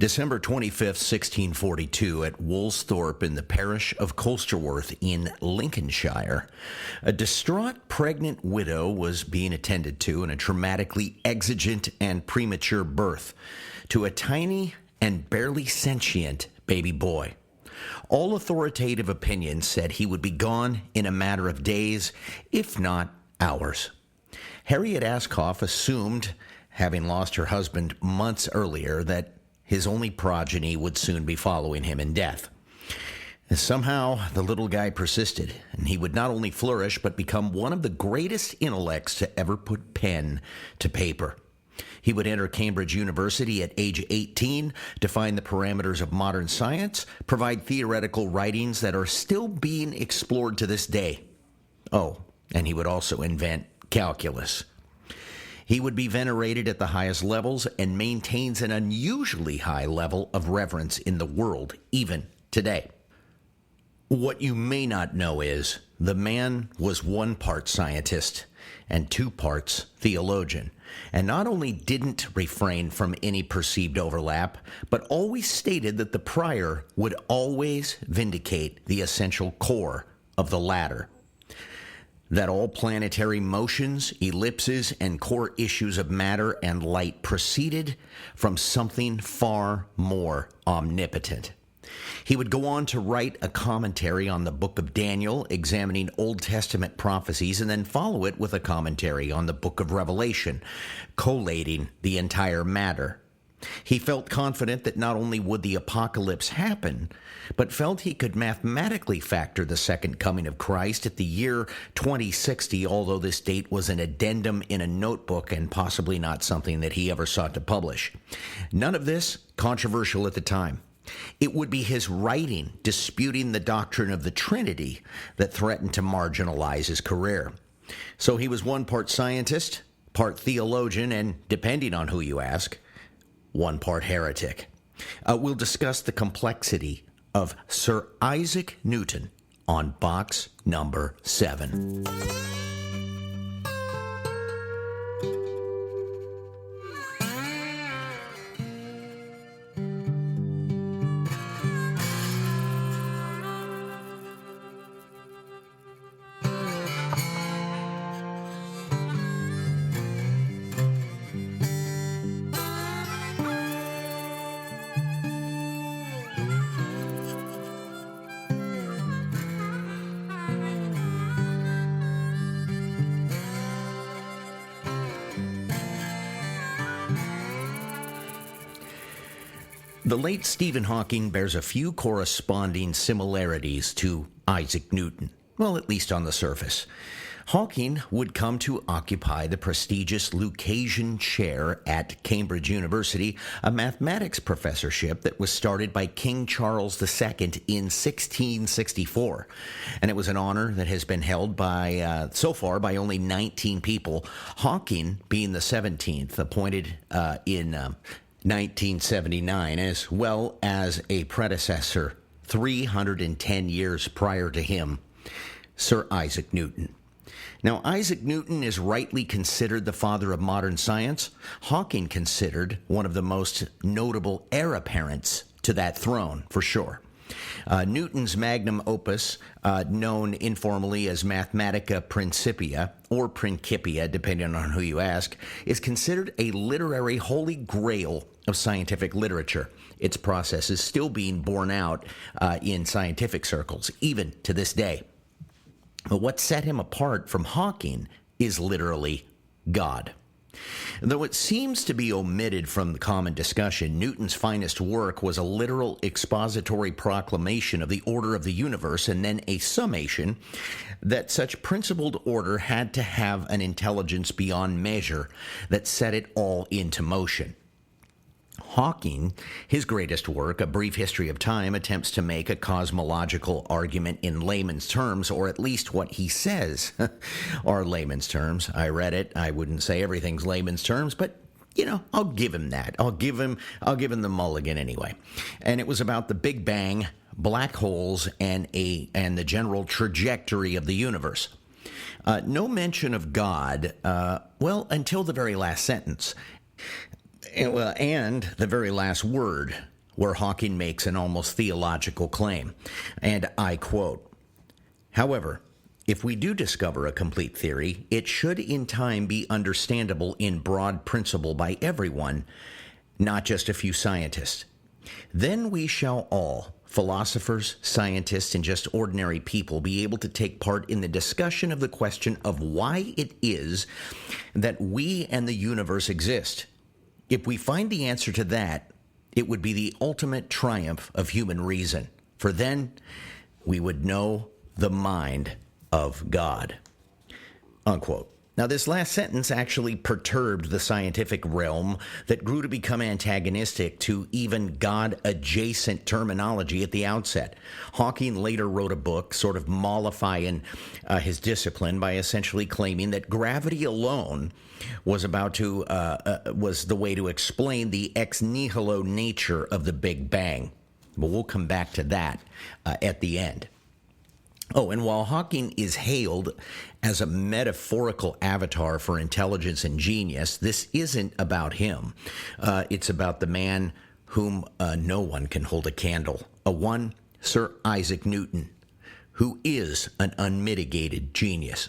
December 25th, 1642, at Woolsthorpe in the parish of Colsterworth in Lincolnshire, a distraught pregnant widow was being attended to in a dramatically exigent and premature birth to a tiny and barely sentient baby boy. All authoritative opinions said he would be gone in a matter of days, if not hours. Harriet Askoff assumed, having lost her husband months earlier, that his only progeny would soon be following him in death. Somehow, the little guy persisted, and he would not only flourish, but become one of the greatest intellects to ever put pen to paper. He would enter Cambridge University at age 18, define the parameters of modern science, provide theoretical writings that are still being explored to this day. Oh, and he would also invent calculus. He would be venerated at the highest levels and maintains an unusually high level of reverence in the world, even today. What you may not know is the man was 1 part scientist and 2 parts theologian, and not only didn't refrain from any perceived overlap, but always stated that the prior would always vindicate the essential core of the latter. That all planetary motions, ellipses, and core issues of matter and light proceeded from something far more omnipotent. He would go on to write a commentary on the book of Daniel, examining Old Testament prophecies, and then follow it with a commentary on the book of Revelation, collating the entire matter. He felt confident that not only would the apocalypse happen, but felt he could mathematically factor the second coming of Christ at the year 2060, although this date was an addendum in a notebook and possibly not something that he ever sought to publish. None of this controversial at the time. It would be his writing disputing the doctrine of the Trinity that threatened to marginalize his career. So he was 1 part scientist, part theologian, and, depending on who you ask, 1 part heretic. We'll discuss the complexity of Sir Isaac Newton on box number 7. The late Stephen Hawking bears a few corresponding similarities to Isaac Newton, well, at least on the surface. Hawking would come to occupy the prestigious Lucasian Chair at Cambridge University, a mathematics professorship that was started by King Charles II in 1664. And it was an honor that has been held so far by only 19 people, Hawking being the 17th, appointed in 1979, as well as a predecessor 310 years prior to him, Sir Isaac Newton. Now, Isaac Newton is rightly considered the father of modern science. Hawking considered one of the most notable heir apparents to that throne, for sure. Newton's magnum opus, known informally as Mathematica Principia, or Principia, depending on who you ask, is considered a literary holy grail of scientific literature. Its process is still being borne out in scientific circles, even to this day. But what set him apart from Hawking is literally God. Though it seems to be omitted from the common discussion, Newton's finest work was a literal expository proclamation of the order of the universe and then a summation that such principled order had to have an intelligence beyond measure that set it all into motion. Hawking, his greatest work, A Brief History of Time, attempts to make a cosmological argument in layman's terms, or at least what he says are layman's terms. I read it. I wouldn't say everything's layman's terms, but I'll give him that. I'll give him the mulligan anyway. And it was about the Big Bang, black holes, and the general trajectory of the universe. No mention of God, until the very last sentence. And the very last word where Hawking makes an almost theological claim. And I quote, "However, if we do discover a complete theory, it should in time be understandable in broad principle by everyone, not just a few scientists. Then we shall all, philosophers, scientists, and just ordinary people, be able to take part in the discussion of the question of why it is that we and the universe exist. If we find the answer to that, it would be the ultimate triumph of human reason, for then we would know the mind of God." Unquote. Now, this last sentence actually perturbed the scientific realm that grew to become antagonistic to even God-adjacent terminology at the outset. Hawking later wrote a book sort of mollifying his discipline by essentially claiming that gravity alone was was the way to explain the ex nihilo nature of the Big Bang. But we'll come back to that at the end. Oh, and while Hawking is hailed as a metaphorical avatar for intelligence and genius, this isn't about him. It's about the man whom no one can hold a candle, one Sir Isaac Newton, who is an unmitigated genius.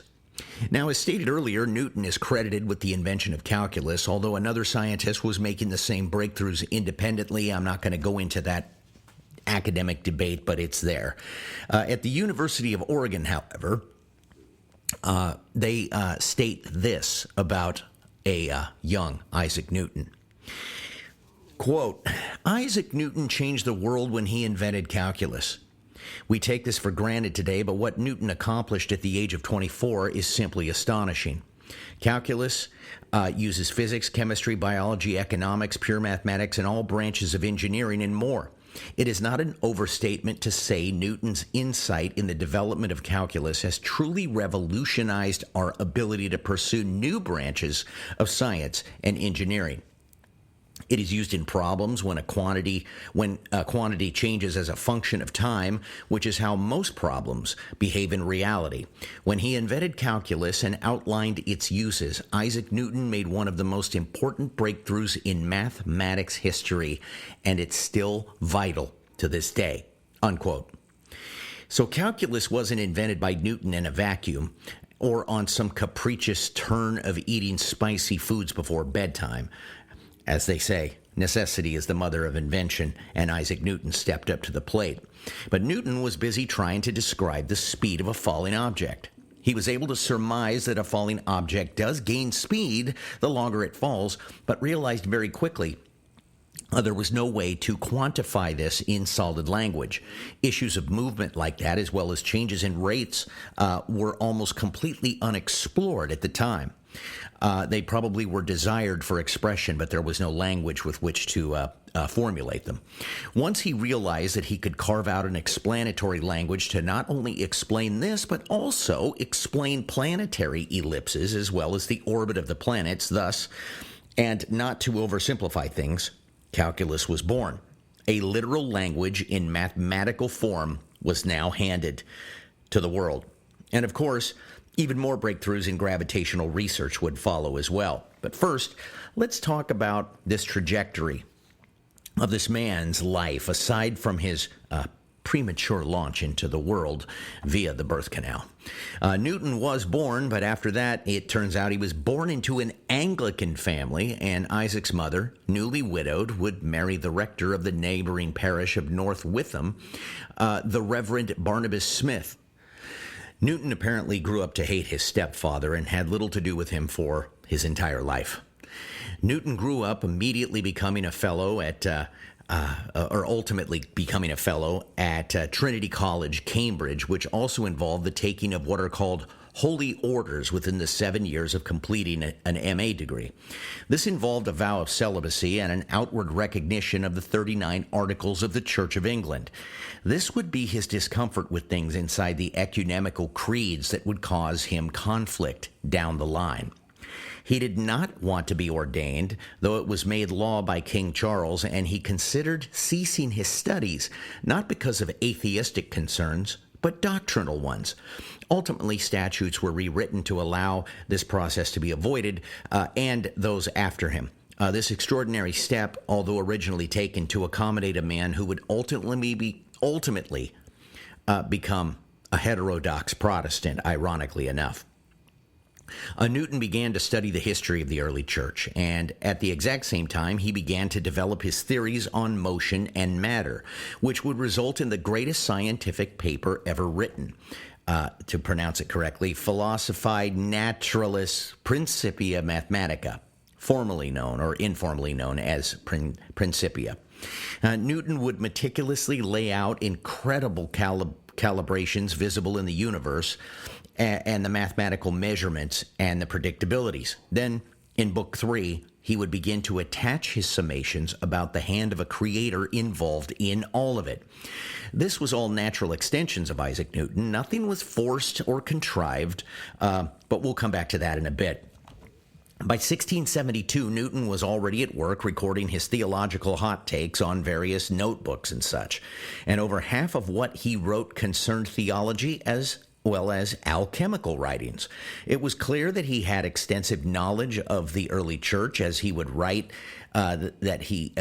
Now, as stated earlier, Newton is credited with the invention of calculus, although another scientist was making the same breakthroughs independently. I'm not going to go into that academic debate, but it's there. At the University of Oregon, however, they state this about a young Isaac Newton. Quote, "Isaac Newton changed the world when he invented calculus. We take this for granted today, but what Newton accomplished at the age of 24 is simply astonishing. Calculus uses physics, chemistry, biology, economics, pure mathematics, and all branches of engineering and more. It is not an overstatement to say Newton's insight in the development of calculus has truly revolutionized our ability to pursue new branches of science and engineering. It is used in problems when a quantity changes as a function of time, which is how most problems behave in reality. When he invented calculus and outlined its uses, Isaac Newton made one of the most important breakthroughs in mathematics history, and it's still vital to this day." Unquote. So calculus wasn't invented by Newton in a vacuum or on some capricious turn of eating spicy foods before bedtime. As they say, necessity is the mother of invention, and Isaac Newton stepped up to the plate. But Newton was busy trying to describe the speed of a falling object. He was able to surmise that a falling object does gain speed the longer it falls, but realized very quickly there was no way to quantify this in solid language. Issues of movement like that, as well as changes in rates, were almost completely unexplored at the time. They probably were desired for expression, but there was no language with which to formulate them. Once he realized that he could carve out an explanatory language to not only explain this, but also explain planetary ellipses as well as the orbit of the planets, thus, and not to oversimplify things, calculus was born. A literal language in mathematical form was now handed to the world. And of course, even more breakthroughs in gravitational research would follow as well. But first, let's talk about this trajectory of this man's life, aside from his premature launch into the world via the birth canal. Newton was born, but after that, it turns out he was born into an Anglican family, and Isaac's mother, newly widowed, would marry the rector of the neighboring parish of North Witham, the Reverend Barnabas Smith. Newton apparently grew up to hate his stepfather and had little to do with him for his entire life. Newton grew up immediately becoming a fellow ultimately becoming a fellow at Trinity College, Cambridge, which also involved the taking of what are called holy orders within the 7 years of completing an MA degree. This involved a vow of celibacy and an outward recognition of the 39 Articles of the Church of England. This would be his discomfort with things inside the ecumenical creeds that would cause him conflict down the line. He did not want to be ordained, though it was made law by King Charles, and he considered ceasing his studies, not because of atheistic concerns, but doctrinal ones. Ultimately, statutes were rewritten to allow this process to be avoided, and those after him. This extraordinary step, although originally taken to accommodate a man who would ultimately become a heterodox Protestant, ironically enough. Newton began to study the history of the early church, and at the exact same time, he began to develop his theories on motion and matter, which would result in the greatest scientific paper ever written. To pronounce it correctly, Philosophiae Naturalis Principia Mathematica, formally known or informally known as Principia. Newton would meticulously lay out incredible calibrations visible in the universe and the mathematical measurements and the predictabilities. Then, in Book 3, he would begin to attach his summations about the hand of a creator involved in all of it. This was all natural extensions of Isaac Newton. Nothing was forced or contrived, but we'll come back to that in a bit. By 1672, Newton was already at work recording his theological hot takes on various notebooks and such, and over half of what he wrote concerned theology as well as alchemical writings. It was clear that he had extensive knowledge of the early church, as he would write that he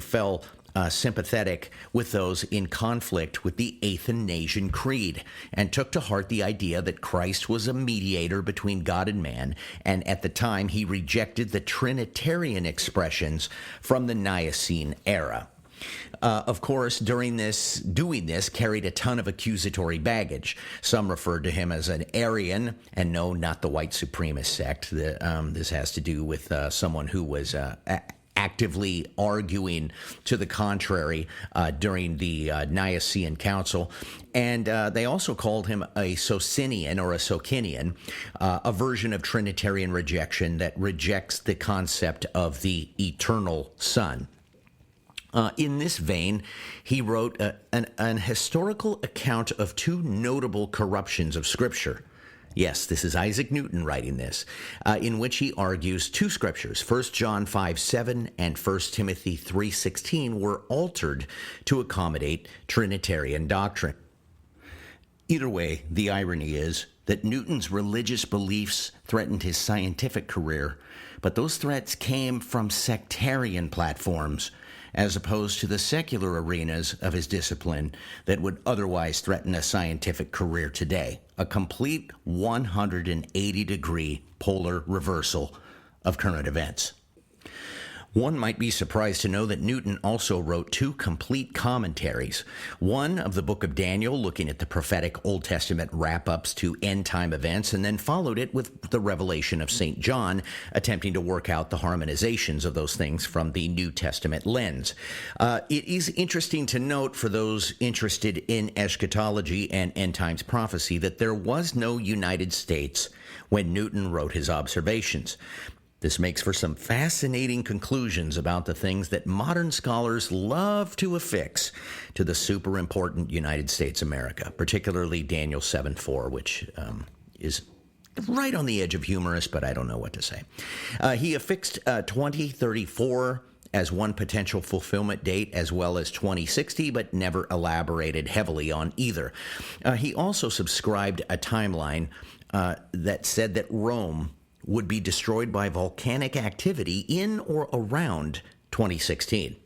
fell sympathetic with those in conflict with the Athanasian Creed, and took to heart the idea that Christ was a mediator between God and man, and at the time he rejected the Trinitarian expressions from the Nicene era. Of course, doing this carried a ton of accusatory baggage. Some referred to him as an Arian, and no, not the white supremacist sect. This has to do with someone who was actively arguing to the contrary during the Nicene Council. And they also called him a Socinian or a Socinian, a version of Trinitarian rejection that rejects the concept of the eternal Son. In this vein, he wrote an historical account of two notable corruptions of Scripture. Yes, this is Isaac Newton writing this, in which he argues two scriptures, 1 John 5:7 and 1 Timothy 3:16, were altered to accommodate Trinitarian doctrine. Either way, the irony is that Newton's religious beliefs threatened his scientific career, but those threats came from sectarian platforms, as opposed to the secular arenas of his discipline that would otherwise threaten a scientific career today. A complete 180-degree polar reversal of current events. One might be surprised to know that Newton also wrote two complete commentaries, one of the book of Daniel, looking at the prophetic Old Testament wrap-ups to end-time events, and then followed it with the revelation of St. John, attempting to work out the harmonizations of those things from the New Testament lens. It is interesting to note, for those interested in eschatology and end-times prophecy, that there was no United States when Newton wrote his observations. This makes for some fascinating conclusions about the things that modern scholars love to affix to the super important United States America, particularly Daniel 7:4, which is right on the edge of humorous, but I don't know what to say. He affixed 2034 as one potential fulfillment date, as well as 2060, but never elaborated heavily on either. He also subscribed a timeline that said that Rome would be destroyed by volcanic activity in or around 2016.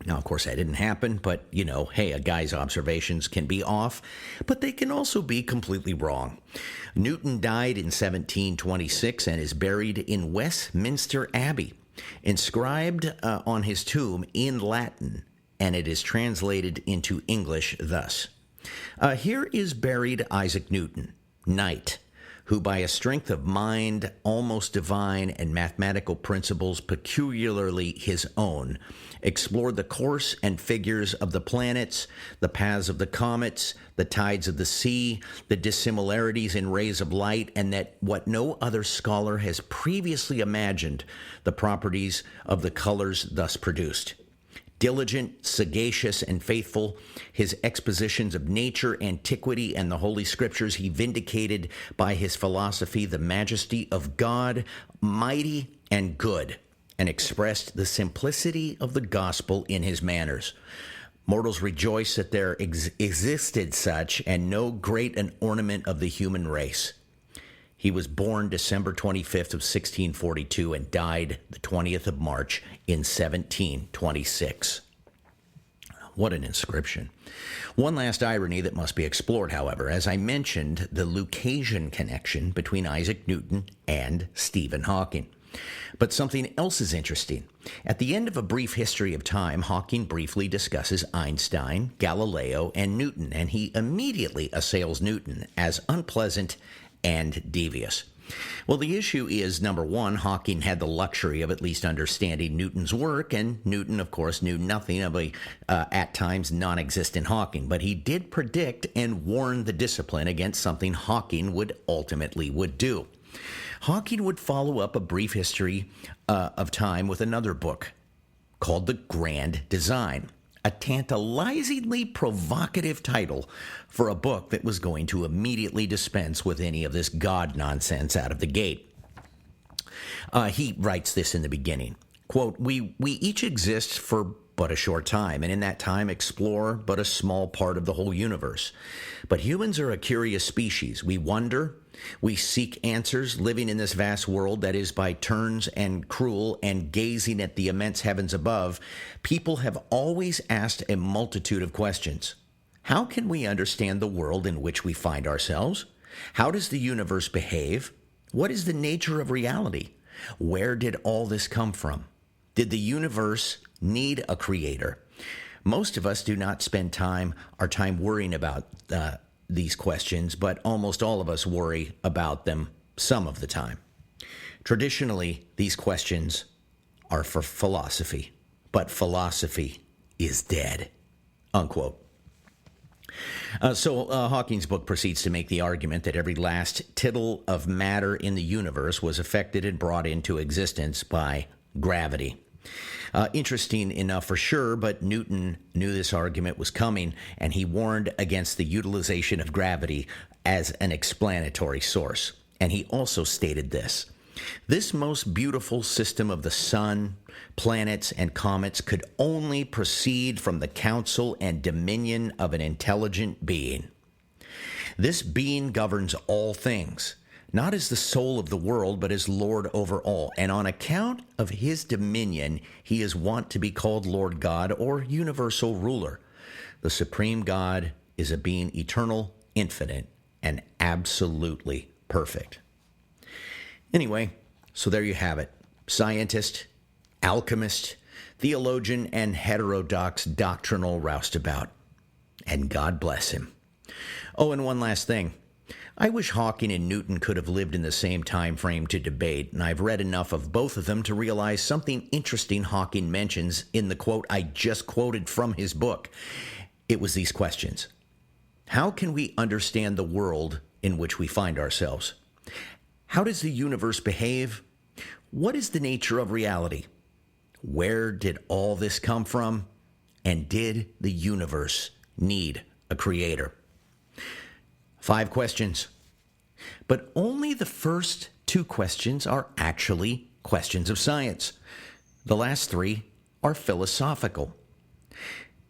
Now, of course, that didn't happen, but, hey, a guy's observations can be off, but they can also be completely wrong. Newton died in 1726 and is buried in Westminster Abbey, inscribed on his tomb in Latin, and it is translated into English thus. Here is buried Isaac Newton, Knight, who by a strength of mind almost divine and mathematical principles peculiarly his own, explored the course and figures of the planets, the paths of the comets, the tides of the sea, the dissimilarities in rays of light, and that what no other scholar has previously imagined, the properties of the colors thus produced. Diligent, sagacious, and faithful, his expositions of nature, antiquity, and the Holy Scriptures, he vindicated by his philosophy the majesty of God, mighty and good, and expressed the simplicity of the gospel in his manners. Mortals rejoice that there existed such, and no great an ornament of the human race. He was born December 25th of 1642 and died the 20th of March in 1726. What an inscription. One last irony that must be explored, however. As I mentioned, the Lucasian connection between Isaac Newton and Stephen Hawking. But something else is interesting. At the end of A Brief History of Time, Hawking briefly discusses Einstein, Galileo, and Newton, and he immediately assails Newton as unpleasant and devious. Well, the issue is, number one, Hawking had the luxury of at least understanding Newton's work, and Newton, of course, knew nothing of a, at times, non-existent Hawking. But he did predict and warn the discipline against something Hawking would ultimately do. Hawking would follow up A Brief History of Time with another book called The Grand Design, a tantalizingly provocative title for a book that was going to immediately dispense with any of this God nonsense out of the gate. He writes this in the beginning, quote, we each exist for but a short time, and in that time explore but a small part of the whole universe. But humans are a curious species. We wonder, we seek answers, living in this vast world that is by turns and cruel, and gazing at the immense heavens above. People have always asked a multitude of questions. How can we understand the world in which we find ourselves? How does the universe behave? What is the nature of reality? Where did all this come from? Did the universe need a creator? Most of us do not spend our time worrying about these questions, but almost all of us worry about them some of the time. Traditionally, these questions are for philosophy, but philosophy is dead, unquote. So Hawking's book proceeds to make the argument that every last tittle of matter in the universe was affected and brought into existence by gravity. Interesting enough for sure, but Newton knew this argument was coming, and he warned against the utilization of gravity as an explanatory source. And he also stated this most beautiful system of the sun, planets, and comets could only proceed from the counsel and dominion of an intelligent being. This being governs all things, not as the soul of the world, but as Lord over all. And on account of his dominion, he is wont to be called Lord God or universal ruler. The supreme God is a being eternal, infinite, and absolutely perfect. Anyway, so there you have it. Scientist, alchemist, theologian, and heterodox doctrinal roustabout. And God bless him. Oh, and one last thing. I wish Hawking and Newton could have lived in the same time frame to debate, and I've read enough of both of them to realize something interesting Hawking mentions in the quote I just quoted from his book. It was these questions. How can we understand the world in which we find ourselves? How does the universe behave? What is the nature of reality? Where did all this come from? And did the universe need a creator? 5 questions. But only the first 2 questions are actually questions of science. The last 3 are philosophical.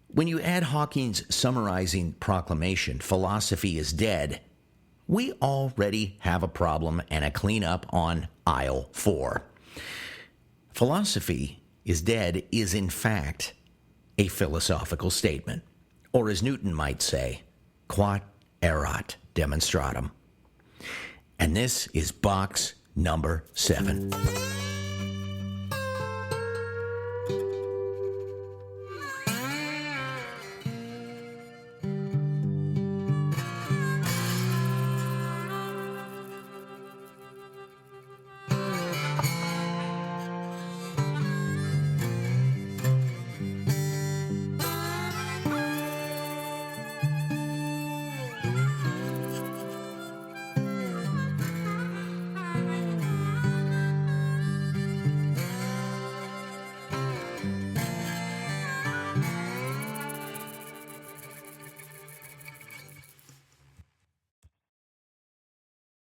When you add Hawking's summarizing proclamation, philosophy is dead, we already have a problem and a cleanup on aisle 4. Philosophy is dead is in fact a philosophical statement, or as Newton might say, quod erat demonstratum. And this is box number 7.